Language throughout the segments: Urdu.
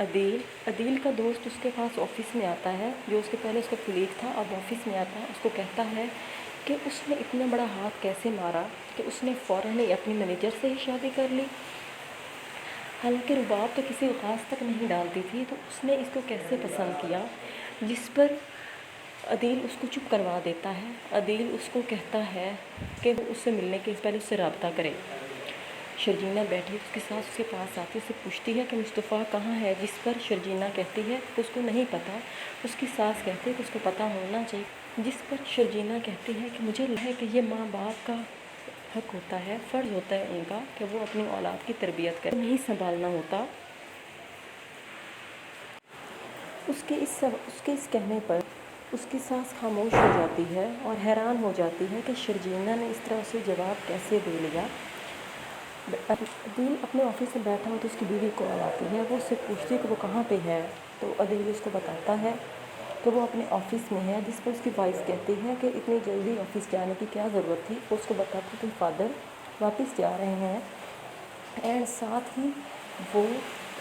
عدیل کا دوست اس کے پاس آفس میں آتا ہے، جو اس کے پہلے اس کا کلیگ تھا، اب آفس میں آتا ہے، اس کو کہتا ہے کہ اس نے اتنا بڑا ہاتھ کیسے مارا کہ اس نے فوراً ہی اپنی مینیجر سے ہی شادی کر لی۔ حالانکہ رباب تو کسی خاص تک نہیں ڈالتی تھی، تو اس نے اس کو کیسے پسند کیا، جس پر عدیل اس کو چپ کروا دیتا ہے۔ عدیل اس کو کہتا ہے کہ وہ اس سے ملنے کے پہلے اس سے رابطہ کرے۔ شرجینہ بیٹھی اس کے ساتھ اس کے پاس آتی، اس سے پوچھتی ہے کہ مصطفیٰ کہاں ہے، جس پر شرجینہ کہتی ہے کہ اس کو نہیں پتہ، اس کی ساس کہتی ہے کہ اس کو پتہ ہونا چاہیے، جس پر شرجینہ کہتی ہے کہ مجھے لگتا ہے کہ یہ ماں باپ کا حق ہوتا ہے، فرض ہوتا ہے ان کا کہ وہ اپنی اولاد کی تربیت کرے، نہیں سنبھالنا ہوتا۔ اس کے اس کہنے پر اس کی ساس خاموش ہو جاتی ہے اور حیران ہو جاتی ہے کہ شرجینہ نے اس طرح اسے جواب کیسے دے لیا۔ عدیل اپنے آفس میں بیٹھا ہو تو اس کی بیوی کال آتی ہے، وہ اس سے پوچھتی ہے کہ وہ کہاں پہ ہے، تو عدیل اس کو بتاتا ہے کہ وہ اپنے آفس میں ہے، جس پر اس کی وائف کہتی ہے کہ اتنی جلدی آفس جانے کی کیا ضرورت تھی۔ وہ اس کو بتاتی کہ فادر واپس جا رہے ہیں، اینڈ ساتھ ہی وہ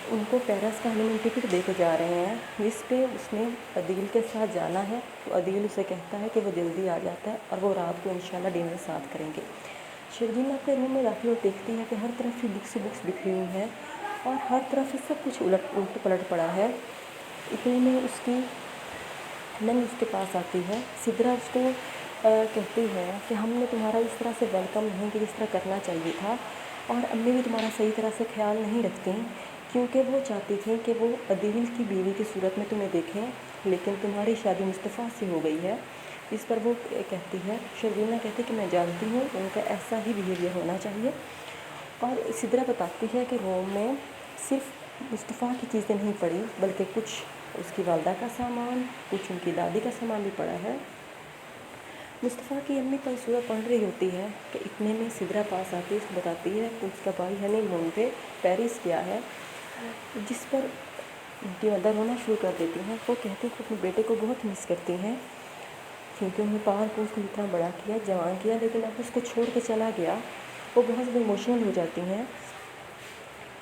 ان کو پیرس کا ہنیمون ٹکٹ دے کے جا رہے ہیں، جس پہ اس نے عدیل کے ساتھ جانا ہے۔ تو عدیل اسے کہتا ہے کہ وہ جلدی آ جاتا ہے اور وہ رات کو انشاءاللہ ڈنر ساتھ کریں گے۔ شرجینہ اپنے روم میں داخل اور دیکھتی ہے کہ ہر طرف ہی بکس بکھری ہوئی ہیں اور ہر طرف ہی سب کچھ الٹ پلٹ پڑا ہے۔ اتنے میں اس کی نند اس کے پاس آتی ہے۔ سدرا اس کو کہتی ہے کہ ہم نے تمہارا اس طرح سے ویلکم نہیں کہ جس طرح کرنا چاہیے تھا، اور امی بھی تمہارا صحیح طرح سے خیال نہیں رکھتی، کیونکہ وہ چاہتی تھیں کہ وہ عدیل کی بیوی کی صورت میں تمہیں دیکھیں، لیکن تمہاری شادی مصطفیٰ سے ہو گئی ہے۔ اس پر وہ کہتی ہے، شرجینہ کہتی ہے کہ میں جانتی ہوں ان کا ایسا ہی بیہیویئر ہونا چاہیے، اور سدرا بتاتی ہے کہ روم میں صرف مصطفیٰ کی چیزیں نہیں پڑی، بلکہ کچھ اس کی والدہ کا سامان، کچھ ان کی دادی کا سامان بھی پڑا ہے۔ مصطفیٰ کی امی پر سورہ پڑھ رہی ہوتی ہے کہ اتنے میں سدرا پاس آتی ہے، اس کو بتاتی ہے کہ اس کا بھائی ہنی مون پہ پیرس گیا ہے، جس پر ان کی مدر رونا شروع کر دیتی ہیں۔ وہ کہتی ہیں کہ اپنے بیٹے کو بہت مس کرتی ہیں، کیونکہ انہیں پاک کو اس کو اتنا بڑا کیا، جوان کیا، لیکن اب اس کو چھوڑ کے چلا گیا۔ وہ بہت زیادہ ایموشنل ہو جاتی ہیں،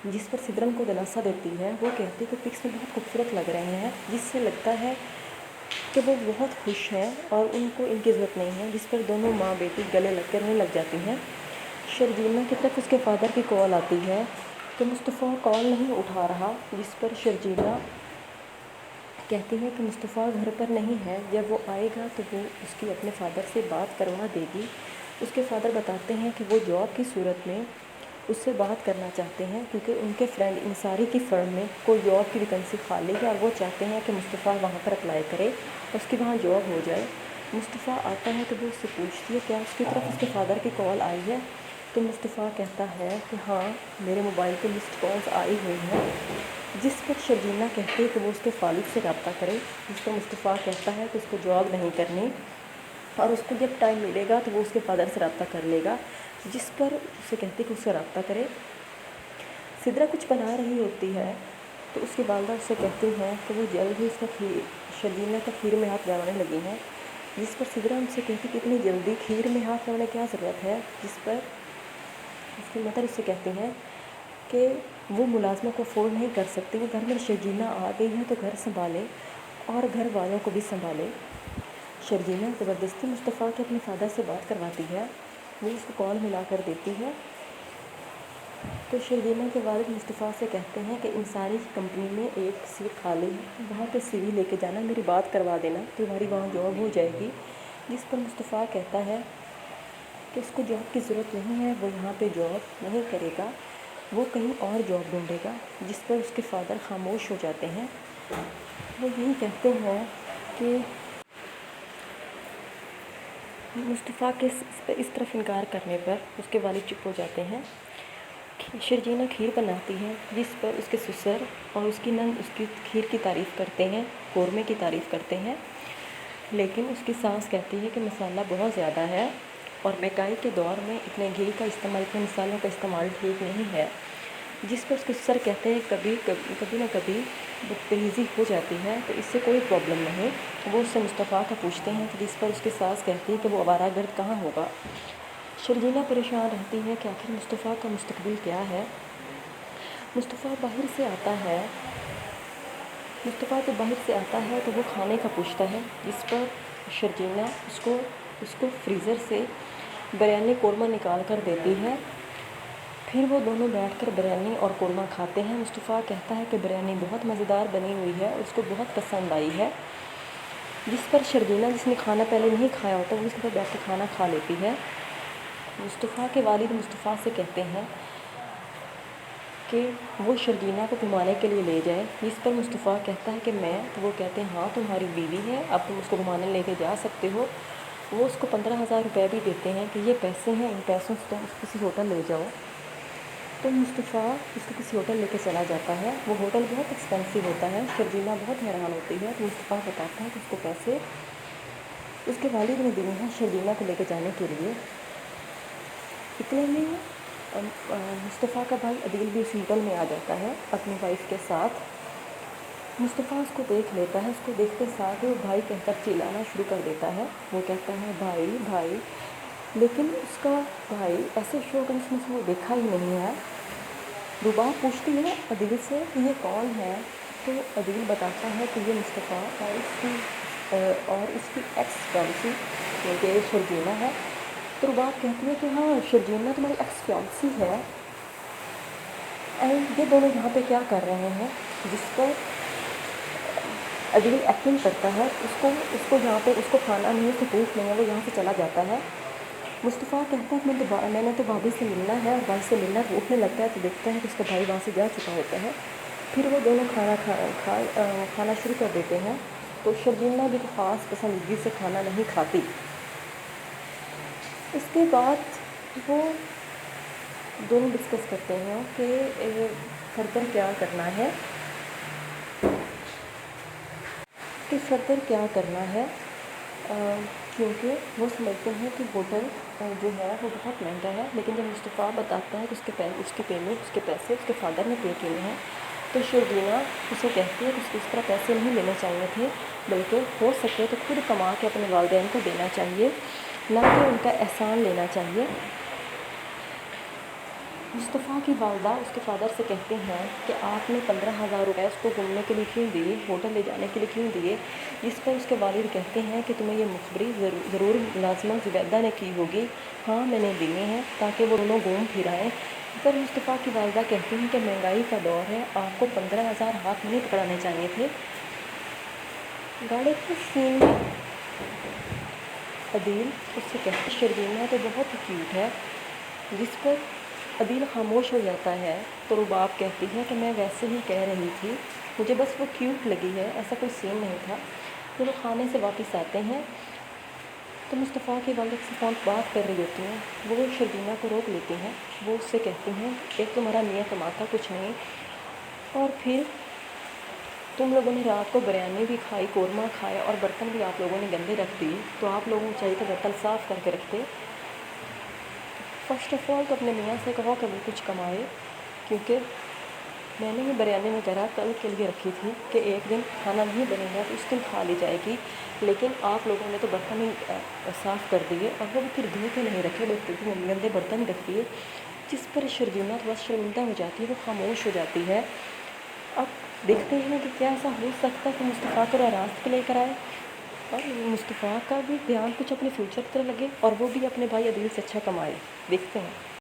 جس پر سدرا ان کو دلاسا دیتی ہے۔ وہ کہتی ہے کہ پکس میں بہت خوبصورت لگ رہے ہیں، جس سے لگتا ہے کہ وہ بہت خوش ہیں اور ان کو ان کی ضرورت نہیں ہے، جس پر دونوں ماں بیٹی گلے لگ کر رونے لگ جاتی ہیں۔ شرجینہ کی طرف اس کے فادر کی کال آتی ہے کہ مصطفیٰ کال نہیں اٹھا رہا، جس پر شرجینہ کہتی ہے کہ مصطفیٰ گھر پر نہیں ہے، جب وہ آئے گا تو وہ اس کی اپنے فادر سے بات کروا دے گی۔ اس کے فادر بتاتے ہیں کہ وہ جاب کی صورت میں اس سے بات کرنا چاہتے ہیں، کیونکہ ان کے فرینڈ انصاری کی فرم میں کوئی جاب کی ویکنسی خالی ہے، اور وہ چاہتے ہیں کہ مصطفیٰ وہاں پر اپلائی کرے، اس کی وہاں جاب ہو جائے۔ مصطفیٰ آتا ہے تو وہ اس سے پوچھتی ہے کیا اس کی طرف اس کے فادر کی کال آئی ہے، تو مصطفیٰ کہتا ہے کہ ہاں میرے موبائل پہ مسڈ کالز آئی ہوئی ہیں، جس پر شرجینہ کہتی ہے کہ وہ اس کے والد سے رابطہ کرے، جس پر مصطفیٰ کہتا ہے کہ اس کو جاب نہیں کرنی، اور اس کو جب ٹائم ملے گا تو وہ اس کے فادر سے رابطہ کر لے گا، جس پر اسے کہتی ہے کہ اس سے رابطہ کرے۔ سدرا کچھ بنا رہی ہوتی ہے تو اس کی والدہ اس سے کہتی ہیں کہ وہ جلد ہی اس کا شرجینہ کا کھیر میں ہاتھ لگانے لگی ہیں، جس پر سدرا ان سے کہتی کہ اتنی جلدی کھیر میں ہاتھ لگانے کی کیا ضرورت ہے، جس پر اس کی مدر اس سے کہتی ہیں کہ وہ ملازموں کو افورڈ نہیں کر سکتی، وہ گھر میں شرجینہ آ گئی ہے تو گھر سنبھالے اور گھر والوں کو بھی سنبھالے۔ شرجینہ زبردستی مصطفیٰ کے اپنے فادر سے بات کرواتی ہے، وہ اس کو کال ملا کر دیتی ہے، تو شرجینہ کے والد مصطفیٰ سے کہتے ہیں کہ انصاری کی کمپنی میں ایک سیٹ خالی ہے، وہاں پہ سی وی لے کے جانا، میری بات کروا دینا، تمہاری وہاں جاب ہو جائے گی۔ جس پر مصطفیٰ کہتا ہے کہ اس کو جاب کی ضرورت نہیں ہے، وہ یہاں پہ جاب نہیں کرے گا، وہ کہیں اور جاب ڈھونڈے گا، جس پر اس کے فادر خاموش ہو جاتے ہیں۔ وہ یہی کہتے ہیں کہ مصطفیٰ کے اس طرف انکار کرنے پر اس کے والد چپ ہو جاتے ہیں۔ شرجینہ کھیر بناتی ہے، جس پر اس کے سسر اور اس کی نند اس کی کھیر کی تعریف کرتے ہیں، قورمے کی تعریف کرتے ہیں، لیکن اس کی ساس کہتی ہے کہ مسالہ بہت زیادہ ہے اور مہنگائی کے دور میں اتنے گھی کا استعمال، اتنے مسالوں کا استعمال ٹھیک نہیں ہے، جس پر اس کے سسر کہتے ہیں کبھی نہ کبھی بدتمیزی ہو جاتی ہے تو اس سے کوئی پرابلم نہیں۔ وہ اس سے مصطفیٰ کا پوچھتے ہیں، جس پر اس کی ساس کہتی ہے کہ وہ آوارہ گرد کہاں ہوگا۔ شرجینہ پریشان رہتی ہے کہ آخر مصطفیٰ کا مستقبل کیا ہے۔ مصطفیٰ باہر سے آتا ہے مصطفیٰ جب باہر سے آتا ہے تو وہ کھانے کا پوچھتا ہے، جس پر شرجینا اس کو فریزر سے بریانی قورمہ نکال کر دیتی ہے۔ پھر وہ دونوں بیٹھ کر بریانی اور قورمہ کھاتے ہیں۔ مصطفیٰ کہتا ہے کہ بریانی بہت مزیدار بنی ہوئی ہے اور اس کو بہت پسند آئی ہے، جس پر شرجینا، جس نے کھانا پہلے نہیں کھایا ہوتا، وہ اس کے ساتھ بیٹھ کے کھانا کھا لیتی ہے۔ مصطفیٰ کے والد مصطفیٰ سے کہتے ہیں کہ وہ شرجینا کو گھمانے کے لیے لے جائے، جس پر مصطفیٰ کہتا ہے کہ میں، تو وہ کہتے ہیں ہاں تمہاری بیوی ہے، اب تم اس کو گھمانے لے کے جا سکتے ہو۔ وہ اس کو 15,000 روپے بھی دیتے ہیں کہ یہ پیسے ہیں، ان پیسوں سے تم اس کو کسی ہوٹل لے جاؤ۔ تو مصطفیٰ اس کو کسی ہوٹل لے کے چلا جاتا ہے۔ وہ ہوٹل بہت ایکسپینسو ہوتا ہے۔ شرجینا بہت حیران ہوتی ہے تو مصطفیٰ بتاتا ہے کہ اس کو پیسے اس کے والد نے دیے ہیں شرجینا کو لے کے جانے کے لیے۔ اتنے میں مصطفیٰ کا بھائی عدیل بھی اس ہوٹل میں آ جاتا ہے اپنی وائف کے ساتھ۔ مصطفیٰ اس کو دیکھ لیتا ہے، اس کو دیکھتے ساتھ وہ بھائی کہہ کر چلانا شروع کر دیتا ہے۔ وہ کہتا ہے بھائی بھائی، لیکن اس کا بھائی ایسے شوق اس نے وہ دیکھا ہی نہیں ہے۔ رباب پوچھتی ہے عدیل سے کہ یہ کون ہے، تو عدیل بتاتا ہے کہ یہ مصطفیٰ اور اس کی ایکس فیانسی کیونکہ شرجینا ہے۔ تو رباب کہتی ہے کہ ہاں شرجینا تمہاری ایکس فیانسی ہے، اینڈ یہ دونوں یہاں پہ کیا کر رہے ہیں، جس پر عدیل ایکٹنگ کرتا ہے، اس کو یہاں پہ اس کو کھانا نہیں، اس کو بھوک نہیں ہے، وہ یہاں سے چلا جاتا ہے۔ مصطفیٰ کہتا ہے کہ میں نے تو بھابھی سے ملنا ہے، اور بھائی سے ملنا ہے، تو اٹھنے لگتا ہے تو دیکھتا ہے کہ اس کا بھائی وہاں سے جا چکا ہوتا ہے۔ پھر وہ دونوں کھانا شروع کر دیتے ہیں، تو شرجینا بھی خاص پسندیدگی سے کھانا نہیں کھاتی۔ اس کے بعد وہ دونوں ڈسکس کرتے ہیں کہ فردر کیا کرنا ہے، کیونکہ وہ سمجھتے ہیں کہ ہوٹل جو ہے وہ بہت مہنگا ہے، لیکن جب مصطفیٰ بتاتا ہے کہ اس کے پیسے اس کے فادر نے پے کیے ہیں، تو شرجینا اسے کہتی ہے کہ اس کو اس طرح پیسے نہیں لینے چاہیے تھے، بلکہ ہو سکے تو خود کما کے اپنے والدین کو دینا چاہیے، نہ کہ ان کا احسان لینا چاہیے۔ مصطفیٰ کی والدہ اس کے فادر سے کہتے ہیں کہ آپ نے 15,000 روپے اس کو گھومنے کے لیے کیوں دیے، ہوٹل لے جانے کے لیے کیوں دیے، جس پر اس کے والد کہتے ہیں کہ تمہیں یہ مخبری ضرور ملازمہ زبیدہ نے کی ہوگی۔ ہاں میں نے دیے ہیں تاکہ وہ دونوں گھوم پھر آئیں۔ پر مصطفیٰ کی والدہ کہتی ہیں کہ مہنگائی کا دور ہے، آپ کو 15,000 ہاتھ میں نہیں پکڑانے چاہیے تھے۔ گاڑی کے سین میں عدیل اس سے کہتی ہے شرجینا تو بہت ہی کیوٹ ہے، جس پر عدیل خاموش ہو جاتا ہے۔ تو رباب کہتی ہے کہ میں ویسے ہی کہہ رہی تھی، مجھے بس وہ کیوٹ لگی ہے، ایسا کوئی سین نہیں تھا۔ پھر وہ کھانے سے واپس آتے ہیں تو مصطفیٰ کی والدہ سے فون بات کر رہی ہوتی ہیں، وہ شرجینا کو روک لیتی ہیں۔ وہ اس سے کہتی ہیں ایک تمہارا میاں کماتا کچھ نہیں، اور پھر تم لوگوں نے رات کو بریانی بھی کھائی، قورمہ کھایا، اور برتن بھی آپ لوگوں نے گندے رکھ دیے، تو آپ لوگوں کو چاہیے کہ برتن صاف کر کے رکھتے۔ فرسٹ آف آل تو اپنے میاں سے کہو کہ وہ کچھ کمائے، کیونکہ میں نے یہ بریانی وغیرہ کل کے لیے رکھی تھی کہ ایک دن کھانا نہیں بنے گا تو اس دن کھا لی جائے گی، لیکن آپ لوگوں نے تو برتن ہی صاف کر دیے، اور وہ بھی پھر دھو کے نہیں رکھے، گندے برتن ہی رکھ دیے، جس پر شرجینا تھوڑا شرمندہ ہو جاتی ہے، وہ خاموش ہو جاتی ہے۔ اب دیکھتے ہیں کہ کیا ایسا ہو سکتا ہے کہ مصطفیٰ کو راست پہ لے کر آئے، اور مصطفیٰ کا بھی دھیان کچھ اپنے فیوچر کی طرح لگے، اور وہ بھی اپنے بھائی عدیل سے اچھا کمائے۔ دیکھتے ہیں۔